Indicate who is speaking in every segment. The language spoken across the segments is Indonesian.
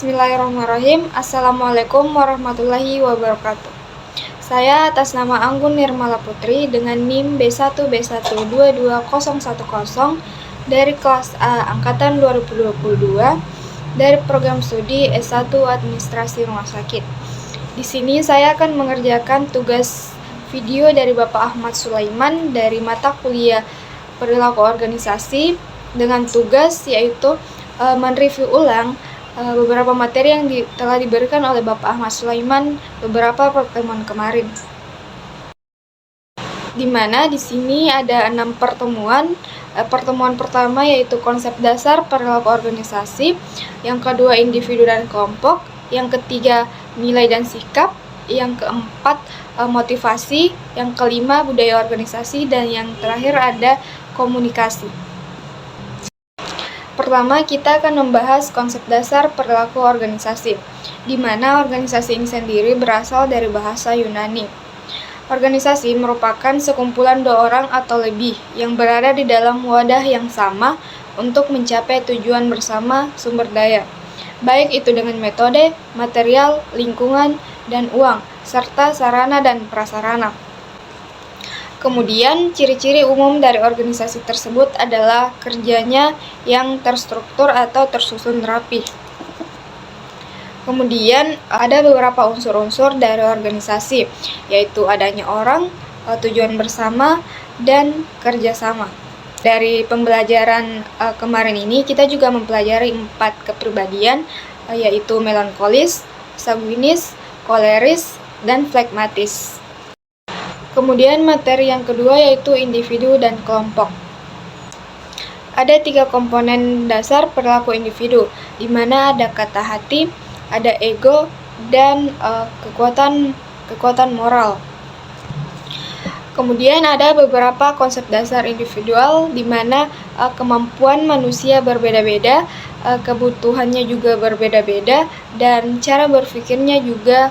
Speaker 1: Bismillahirrahmanirrahim. Assalamualaikum warahmatullahi wabarakatuh. Saya atas nama Anggun Nirmala Putri dengan NIM B1B1222010 dari kelas A angkatan 2022 dari program studi S1 Administrasi Rumah Sakit. Di sini saya akan mengerjakan tugas video dari Bapak Ahmad Sulaiman dari mata kuliah Perilaku Organisasi dengan tugas yaitu mereview ulang beberapa materi yang telah diberikan oleh Bapak Ahmad Sulaiman beberapa pertemuan kemarin. Di mana di sini ada 6 pertemuan. Pertemuan pertama yaitu konsep dasar perilaku organisasi, yang kedua individu dan kelompok, yang ketiga nilai dan sikap, yang keempat motivasi, yang kelima budaya organisasi, dan yang terakhir ada komunikasi. Pertama, kita akan membahas konsep dasar perilaku organisasi, di mana organisasi ini sendiri berasal dari bahasa Yunani. Organisasi merupakan sekumpulan 2 orang atau lebih yang berada di dalam wadah yang sama untuk mencapai tujuan bersama sumber daya, baik itu dengan metode, material, lingkungan, dan uang, serta sarana dan prasarana. Kemudian, ciri-ciri umum dari organisasi tersebut adalah kerjanya yang terstruktur atau tersusun rapi. Kemudian, ada beberapa unsur-unsur dari organisasi, yaitu adanya orang, tujuan bersama, dan kerjasama. Dari pembelajaran kemarin ini, kita juga mempelajari 4 kepribadian, yaitu melankolis, sanguinis, koleris, dan flegmatis. Kemudian materi yang kedua yaitu individu dan kelompok. Ada 3 komponen dasar perilaku individu, di mana ada kata hati, ada ego, dan kekuatan moral. Kemudian ada beberapa konsep dasar individual, di mana kemampuan manusia berbeda-beda, kebutuhannya juga berbeda-beda, dan cara berpikirnya juga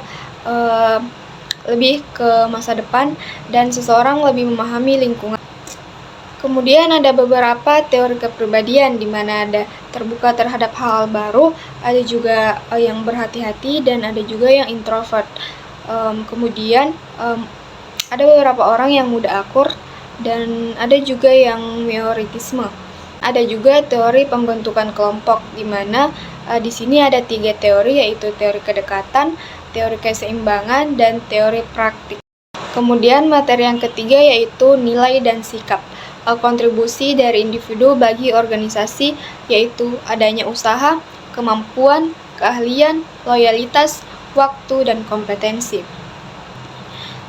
Speaker 1: lebih ke masa depan, dan seseorang lebih memahami lingkungan. Kemudian ada beberapa teori kepribadian, di mana ada terbuka terhadap hal baru, ada juga yang berhati-hati, dan ada juga yang introvert. Kemudian ada beberapa orang yang mudah akur, dan ada juga yang meoritisme. Ada juga teori pembentukan kelompok, di mana di sini ada 3 teori, yaitu teori kedekatan, teori keseimbangan, dan teori praktik. Kemudian materi yang ketiga yaitu nilai dan sikap. Kontribusi dari individu bagi organisasi yaitu adanya usaha, kemampuan, keahlian, loyalitas, waktu, dan kompetensi.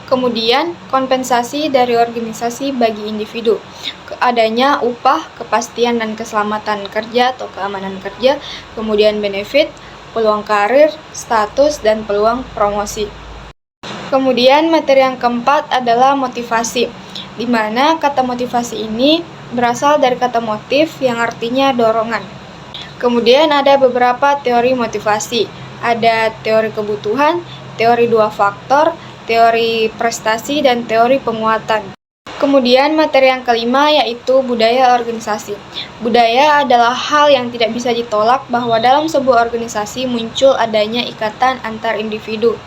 Speaker 1: Kemudian kompensasi dari organisasi bagi individu, adanya upah, kepastian dan keselamatan kerja atau keamanan kerja, kemudian benefit, peluang karir, status, dan peluang promosi. Kemudian materi yang keempat adalah motivasi, di mana kata motivasi ini berasal dari kata motif yang artinya dorongan. Kemudian ada beberapa teori motivasi, ada teori kebutuhan, teori 2 faktor, teori prestasi, dan teori penguatan. Kemudian materi yang kelima yaitu budaya organisasi. Budaya adalah hal yang tidak bisa ditolak bahwa dalam sebuah organisasi muncul adanya ikatan antar individu.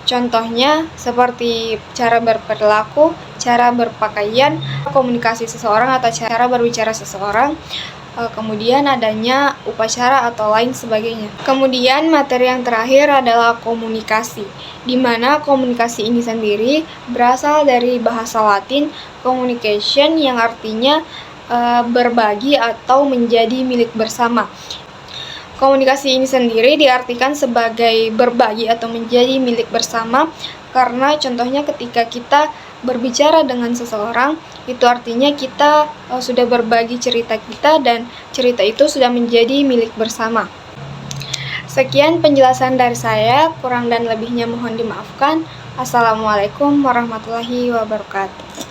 Speaker 1: Contohnya seperti cara berperilaku, cara berpakaian, komunikasi seseorang atau cara berbicara seseorang, kemudian adanya upacara atau lain sebagainya. Kemudian materi yang terakhir adalah komunikasi, di mana komunikasi ini sendiri berasal dari bahasa Latin communication yang artinya berbagi atau menjadi milik bersama. Komunikasi ini sendiri diartikan sebagai berbagi atau menjadi milik bersama karena contohnya ketika kita berbicara dengan seseorang, itu artinya kita sudah berbagi cerita kita dan cerita itu sudah menjadi milik bersama. Sekian penjelasan dari saya, kurang dan lebihnya mohon dimaafkan. Assalamualaikum warahmatullahi wabarakatuh.